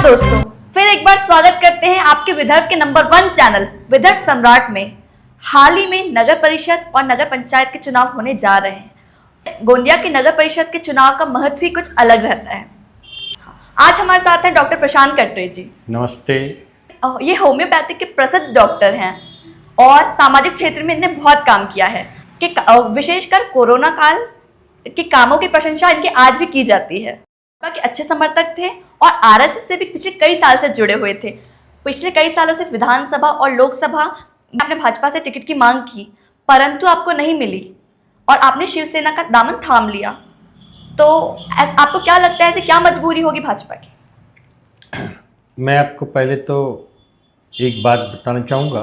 दोस्तों, फिर एक बार स्वागत करते हैं आपके विदर्भ के नंबर 1 चैनल विदर्भ सम्राट में। हाल ही में नगर परिषद और नगर पंचायत के चुनाव होने जा रहे हैं। गोंदिया के नगर परिषद के चुनाव का महत्व ही कुछ अलग रहता है। आज हमारे साथ हैं डॉक्टर प्रशांत कटरे जी। नमस्ते। ये होम्योपैथिक के प्रसिद्ध डॉक्टर हैं और सामाजिक क्षेत्र में इन्हें बहुत काम किया है कि विशेषकर कोरोना काल के कामों की प्रशंसा इनके आज भी की जाती है। के अच्छे समर्थक थे और आरएसएस से भी पिछले कई साल से जुड़े हुए थे। पिछले कई सालों से विधानसभा और लोकसभा में आपने भाजपा से टिकट की मांग की, परंतु आपको नहीं मिली और आपने शिवसेना का दामन थाम लिया। तो आपको क्या लगता है, ऐसे क्या मजबूरी होगी भाजपा की? मैं आपको पहले तो एक बात बताना चाहूँगा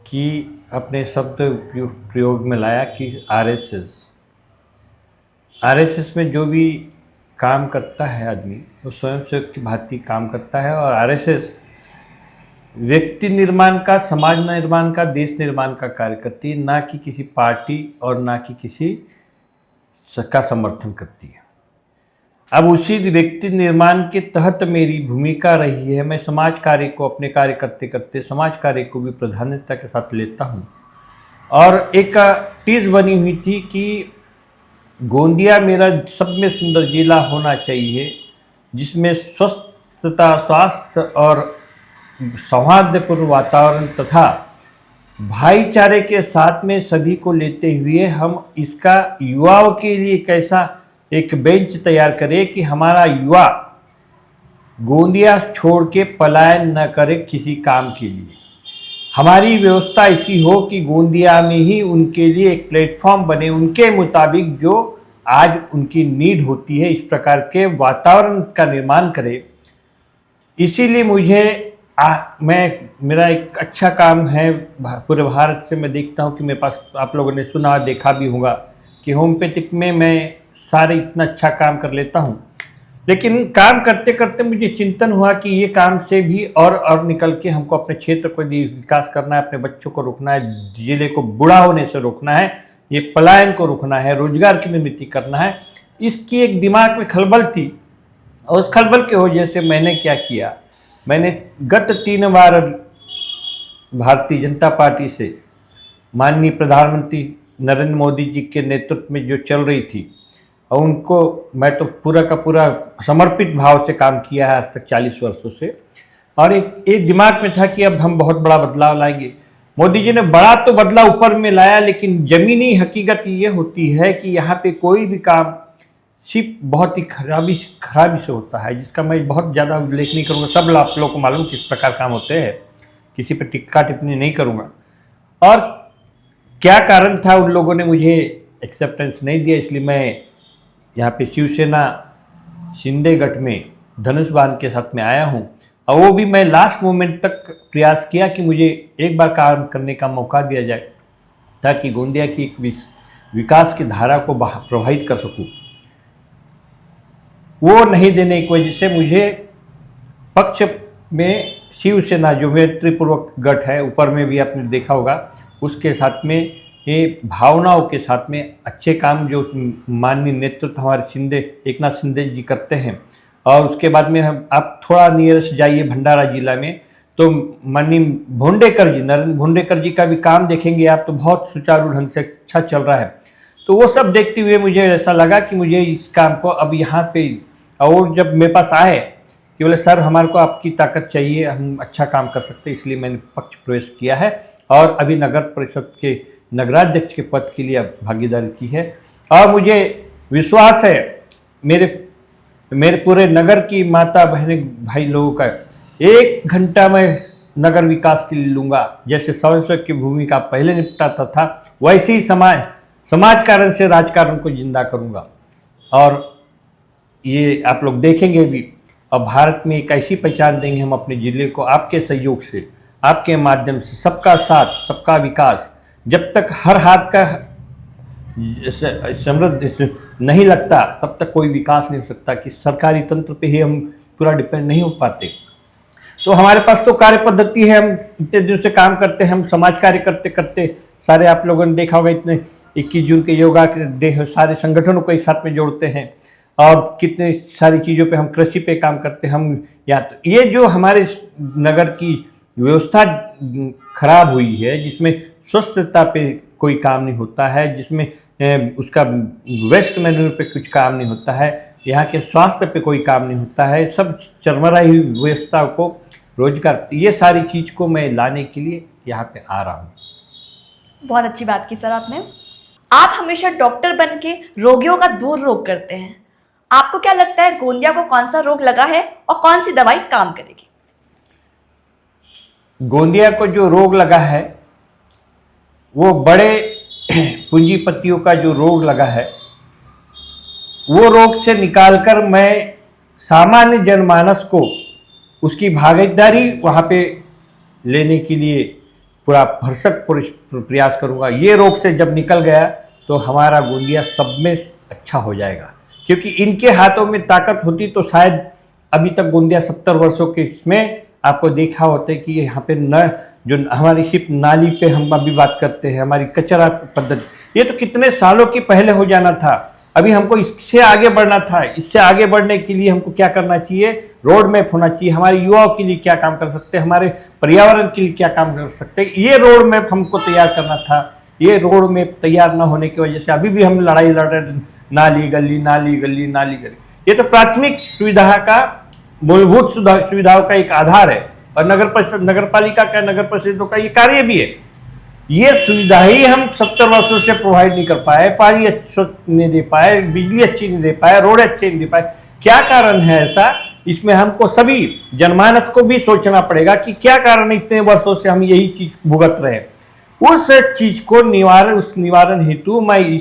कि अपने शब्द प्रयोग में लाया कि आरएसएस में जो भी काम करता है आदमी वो स्वयंसेवक की भांति काम करता है। और आरएसएस व्यक्ति निर्माण का, समाज निर्माण का, देश निर्माण का कार्य करती है, ना कि किसी पार्टी और ना कि किसी का समर्थन करती है। अब उसी व्यक्ति निर्माण के तहत मेरी भूमिका रही है। मैं समाज कार्य को, अपने कार्य करते करते समाज कार्य को भी प्राधान्यता के साथ लेता हूँ। और एक टीज बनी हुई थी कि गोंदिया मेरा सब में सुंदर जिला होना चाहिए, जिसमें स्वस्थता, स्वास्थ्य और सौहार्दपूर्ण वातावरण तथा भाईचारे के साथ में सभी को लेते हुए हम इसका युवाओं के लिए कैसा एक बेंच तैयार करें कि हमारा युवा गोंदिया छोड़ के पलायन न करे किसी काम के लिए। हमारी व्यवस्था ऐसी हो कि गोंदिया में ही उनके लिए एक प्लेटफॉर्म बने, उनके मुताबिक जो आज उनकी नीड होती है, इस प्रकार के वातावरण का निर्माण करे। इसीलिए मेरा एक अच्छा काम है पूरे भारत से। मैं देखता हूँ कि मेरे पास, आप लोगों ने सुना देखा भी होगा कि होम्योपैथिक में मैं सारे इतना अच्छा काम कर लेता हूँ। लेकिन काम करते करते मुझे चिंतन हुआ कि ये काम से भी और निकल के हमको अपने क्षेत्र को विकास करना है, अपने बच्चों को रोकना है, जिले को बूढ़ा होने से रोकना है, ये पलायन को रोकना है, रोजगार की निर्मित करना है। इसकी एक दिमाग में खलबल थी और उस खलबल की वजह से मैंने क्या किया, मैंने गत 3 बार भारतीय जनता पार्टी से माननीय प्रधानमंत्री नरेंद्र मोदी जी के नेतृत्व में जो चल रही थी, और उनको मैं तो पूरा का पूरा समर्पित भाव से काम किया है आज तक 40 वर्षों से। और एक दिमाग में था कि अब हम बहुत बड़ा बदलाव लाएंगे। मोदी जी ने बड़ा तो बदलाव ऊपर में लाया, लेकिन ज़मीनी हकीकत ये होती है कि यहाँ पे कोई भी काम सिर्फ बहुत ही खराबी से होता है, जिसका मैं बहुत ज़्यादा उल्लेख नहीं करूँगा। सब आप लोगों को मालूम किस प्रकार काम होते हैं, किसी पर टिक्का टिप्पणी नहीं करूँगा। और क्या कारण था, उन लोगों ने मुझे एक्सेप्टेंस नहीं दिया, इसलिए मैं यहाँ पे शिवसेना शिंदे गठ में धनुष बाण के साथ में आया हूँ। और वो भी मैं लास्ट मोमेंट तक प्रयास किया कि मुझे एक बार काम करने का मौका दिया जाए, ताकि गोंदिया की एक विकास की धारा को प्रभावित कर सकूँ। वो नहीं देने की वजह से मुझे पक्ष में शिवसेना जो मैत्रीपूर्वक गठ है, ऊपर में भी आपने देखा होगा, उसके साथ में ये भावनाओं के साथ में अच्छे काम जो माननीय नेतृत्व हमारे एकनाथ शिंदे जी करते हैं। और उसके बाद में हम आप थोड़ा नियरेस्ट जाइए भंडारा जिला में, तो माननीय नरेंद्र भोंडेकर जी का भी काम देखेंगे आप, तो बहुत सुचारू ढंग से अच्छा चल रहा है। तो वो सब देखते हुए मुझे ऐसा लगा कि मुझे इस काम को अब यहाँ पे, और जब मेरे पास आए कि बोले सर हमारे को आपकी ताकत चाहिए, हम अच्छा काम कर सकते हैं, इसलिए मैंने पक्ष प्रवेश किया है और अभी नगर परिषद के नगराध्यक्ष के पद के लिए भागीदारी की है। और मुझे विश्वास है मेरे पूरे नगर की माता बहने भाई लोगों का 1 घंटा मैं नगर विकास के लिए लूँगा। जैसे स्वयंसेवक की भूमिका पहले निपटाता था, वैसे ही समाज कारण से राजकारण को जिंदा करूँगा। और ये आप लोग देखेंगे भी, और भारत में एक ऐसी पहचान देंगे हम अपने ज़िले को, आपके सहयोग से, आपके माध्यम से। सबका साथ, सबका विकास। जब तक हर हाथ का समृद्ध नहीं लगता, तब तक कोई विकास नहीं हो सकता। कि सरकारी तंत्र पे ही हम पूरा डिपेंड नहीं हो पाते। तो हमारे पास तो कार्य पद्धति है, हम इतने दिन से काम करते हैं, हम समाज कार्य करते करते सारे, आप लोगों ने देखा होगा, इतने 21 जून के योगा के डे सारे संगठनों को एक साथ में जोड़ते हैं। और कितने सारी चीज़ों पे हम कृषि पे काम करते हैं हम, या तो ये जो हमारे नगर की व्यवस्था खराब हुई है, जिसमें स्वच्छता पे कोई काम नहीं होता है, जिसमें उसका वेस्ट मैन्योर पे कुछ काम नहीं होता है, यहाँ के स्वास्थ्य पे कोई काम नहीं होता है, सब चरमराई हुई व्यवस्था को रोजगार, ये सारी चीज़ को मैं लाने के लिए यहाँ पे आ रहा हूँ। बहुत अच्छी बात की सर आपने। आप हमेशा डॉक्टर बन के रोगियों का दूर रोग करते हैं। आपको क्या लगता है गोंदिया को कौन सा रोग लगा है और कौन सी दवाई काम करेगी? गोंदिया को जो रोग लगा है वो बड़े पूंजीपतियों का जो रोग लगा है, वो रोग से निकालकर मैं सामान्य जनमानस को उसकी भागीदारी वहाँ पे लेने के लिए पूरा भरसक प्रयास करूँगा। ये रोग से जब निकल गया तो हमारा गोंदिया सब में अच्छा हो जाएगा, क्योंकि इनके हाथों में ताकत होती तो शायद अभी तक गोंदिया 70 वर्षों के इसमें आपको देखा होता है कि यहाँ पे न जो हमारी शिप नाली पे हम अभी बात करते हैं, हमारी कचरा पद्धति, ये तो कितने सालों की पहले हो जाना था। अभी हमको इससे आगे बढ़ना था। इससे आगे बढ़ने के लिए हमको क्या करना चाहिए? रोड मैप होना चाहिए। हमारे युवाओं के लिए क्या काम कर सकते हैं, हमारे पर्यावरण के लिए क्या काम कर सकते हैं, ये रोड मैप हमको तैयार करना था। ये रोड मैप तैयार न होने की वजह से अभी भी हम लड़ाई लड़ रहे, नाली गली नाली गली नाली गली। ये तो प्राथमिक सुविधा का, मूलभूत सुविधाओं का एक आधार है, और नगर परिषद, नगर पालिका का, नगर परिषदों का ये कार्य भी है। ये सुविधा ही हम 70 वर्षों से प्रोवाइड नहीं कर पाए, पानी अच्छा नहीं दे पाए, बिजली अच्छी नहीं दे पाए, रोड अच्छे नहीं दे पाए। क्या कारण है ऐसा? इसमें हमको सभी जनमानस को भी सोचना पड़ेगा कि क्या कारण है इतने वर्षों से हम यही चीज भुगत रहे हैं। उस चीज को उस निवारण हेतु मैं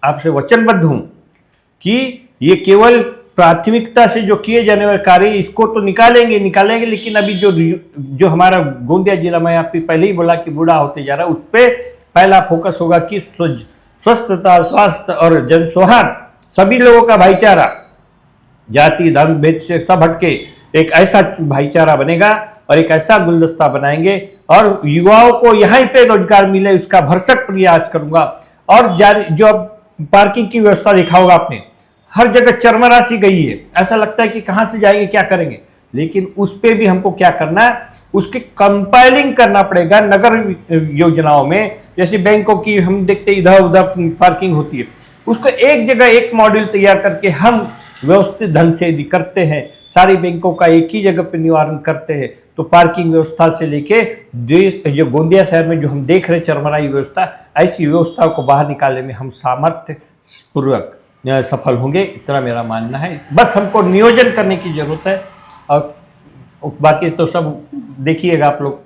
आपसे वचनबद्ध हूं कि ये केवल प्राथमिकता से जो किए जाने वाले कार्य, इसको तो निकालेंगे, लेकिन अभी जो हमारा गोंदिया जिला, मैं आपको पहले ही बोला कि बूढ़ा होते जा रहा है, उस पर पहला फोकस होगा कि स्वस्थता, स्वास्थ्य और जन सौहार्द, सभी लोगों का भाईचारा, जाति धर्म भेद से सब हटके एक ऐसा भाईचारा बनेगा और एक ऐसा गुलदस्ता बनाएंगे, और युवाओं को यहीं पे रोजगार मिले उसका भरसक प्रयास करूंगा। और जो पार्किंग की व्यवस्था देखा होगा आपने, हर जगह चरमरा सी गई है, ऐसा लगता है कि कहाँ से जाएंगे, क्या करेंगे। लेकिन उस पर भी हमको क्या करना है, उसकी कंपाइलिंग करना पड़ेगा नगर योजनाओं में। जैसे बैंकों की हम देखते इधर उधर पार्किंग होती है, उसको एक जगह एक मॉड्यूल तैयार करके हम व्यवस्थित ढंग से यदि करते हैं, सारी बैंकों का एक ही जगह पर निवारण करते हैं, तो पार्किंग व्यवस्था से लेके देश, जो गोंदिया शहर में जो हम देख रहे चरमराई व्यवस्था, ऐसी व्यवस्थाओं को बाहर निकालने में हम सामर्थ्य पूर्वक सफल होंगे, इतना मेरा मानना है। बस हमको नियोजन करने की जरूरत है, और बाकी तो सब देखिएगा आप लोग।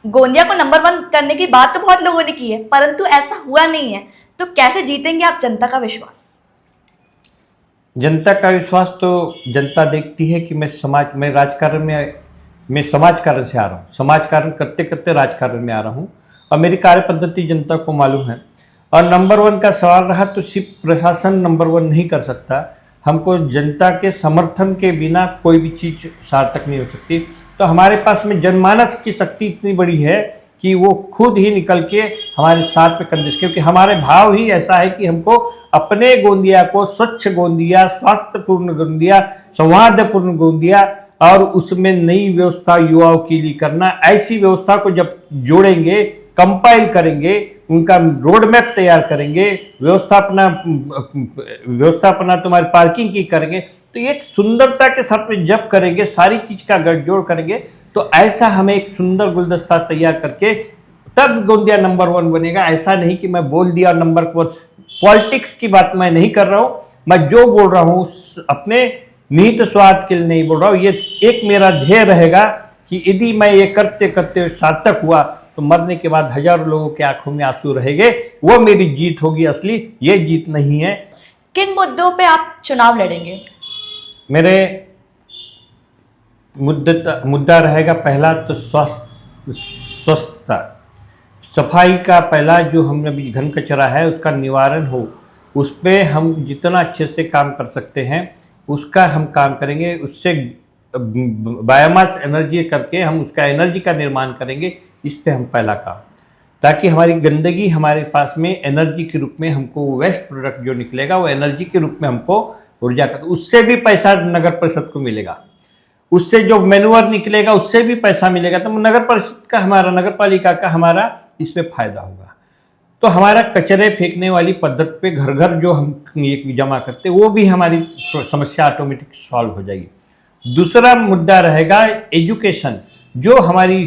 गोंदिया को नंबर 1 करने की बात तो बहुत लोगों ने की है, परंतु ऐसा हुआ नहीं है, तो कैसे जीतेंगे आप जनता का विश्वास? जनता का विश्वास तो जनता देखती है कि मैं राजकारण में, मैं समाज कार्य से आ रहा हूँ, समाज कार्य करते करते राजकारण में आ रहा हूँ, और मेरी कार्य पद्धति जनता को मालूम है। और नंबर 1 का सवाल रहा तो सिर्फ प्रशासन नंबर 1 नहीं कर सकता, हमको जनता के समर्थन के बिना कोई भी चीज़ सार्थक नहीं हो सकती। तो हमारे पास में जनमानस की शक्ति इतनी बड़ी है कि वो खुद ही निकल के हमारे साथ में कंधे, क्योंकि हमारे भाव ही ऐसा है कि हमको अपने गोंदिया को स्वच्छ गोंदिया, स्वास्थ्यपूर्ण गोंदिया, सौहार्दपूर्ण गोंदिया, और उसमें नई व्यवस्था युवाओं के लिए करना। ऐसी व्यवस्था को जब जोड़ेंगे, कंपाइल करेंगे, उनका रोड मैप तैयार करेंगे, व्यवस्थापना तुम्हारी पार्किंग की करेंगे, तो एक सुंदरता के साथ में जब करेंगे, सारी चीज़ का गठजोड़ करेंगे, तो ऐसा हमें एक सुंदर गुलदस्ता तैयार करके तब गोंदिया नंबर 1 बनेगा। ऐसा नहीं कि मैं बोल दिया नंबर 1। पॉलिटिक्स की बात मैं नहीं कर रहा हूँ, मैं जो बोल रहा हूँ अपने निहित स्वार्थ के लिए नहीं बोल रहा हूँ। ये एक मेरा ध्येय रहेगा कि यदि मैं ये करते करते सार्थक हुआ तो मरने के बाद हजारों लोगों के आंखों में आंसू रहेंगे, वो मेरी जीत होगी असली, ये जीत नहीं है। किन मुद्दों पे आप चुनाव लड़ेंगे? मेरे मुद्दा रहेगा पहला तो स्वस्थता, सफाई का पहला जो हमने अभी घन कचरा है उसका निवारण हो, उस पर हम जितना अच्छे से काम कर सकते हैं उसका हम काम करेंगे। उससे बायोमास एनर्जी करके हम उसका एनर्जी का निर्माण करेंगे, इस पे हम पहला काम, ताकि हमारी गंदगी हमारे पास में एनर्जी के रूप में हमको वेस्ट प्रोडक्ट जो निकलेगा वो एनर्जी के रूप में हमको ऊर्जा का, उससे भी पैसा नगर परिषद को मिलेगा, उससे जो मैन्युअर निकलेगा उससे भी पैसा मिलेगा। तो नगर परिषद का हमारा, नगर पालिका का हमारा इसमें फायदा होगा। तो हमारा कचरे फेंकने वाली पद्धति पे घर घर जो हम ये जमा करते वो भी हमारी समस्या ऑटोमेटिक सॉल्व हो जाएगी। दूसरा मुद्दा रहेगा एजुकेशन। जो हमारी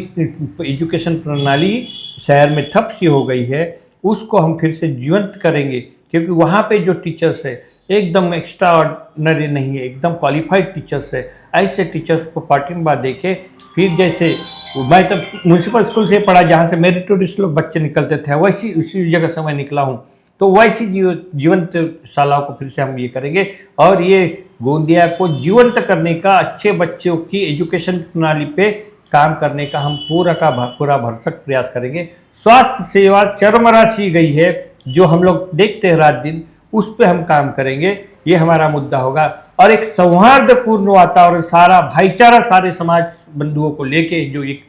एजुकेशन प्रणाली शहर में ठप सी हो गई है उसको हम फिर से जीवंत करेंगे, क्योंकि वहाँ पे जो टीचर्स है एकदम एक्स्ट्रा ऑर्डिनरी नहीं है, एकदम क्वालिफाइड टीचर्स है। ऐसे टीचर्स को पाठ्यक्रम देके फिर जैसे मैं सब म्यूनसिपल स्कूल से पढ़ा जहाँ से मेरिटोरियस लोग बच्चे निकलते थे, वैसी उसी जगह से मैं निकला हूँ। तो वैसी जीवंत शालाओं को फिर से हम ये करेंगे और ये गोंदिया को जीवंत करने का, अच्छे बच्चों की एजुकेशन प्रणाली पे काम करने का हम पूरा भरसक प्रयास करेंगे। स्वास्थ्य सेवा चरमरा सी गई है जो हम लोग देखते हैं रात दिन, उस पे हम काम करेंगे, ये हमारा मुद्दा होगा। और एक सौहार्दपूर्ण वातावरण, सारा भाईचारा सारे समाज बंधुओं को लेके जो एक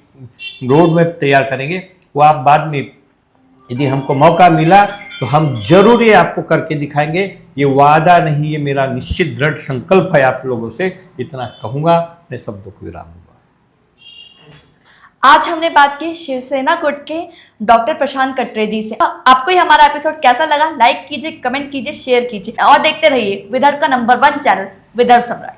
रोड मैप तैयार करेंगे, वो आप बाद में यदि हमको मौका मिला तो हम जरूर ये आपको करके दिखाएंगे। ये वादा नहीं, ये मेरा निश्चित दृढ़ संकल्प है आप लोगों से, इतना कहूँगा, अपने शब्दों को विराम दूंगा। आज हमने बात की शिवसेना गुट के डॉक्टर प्रशांत कटरे जी से। आपको ये हमारा एपिसोड कैसा लगा? लाइक कीजिए, कमेंट कीजिए, शेयर कीजिए और देखते रहिए विदर्भ का नंबर 1 चैनल विदर्भ सम्राट।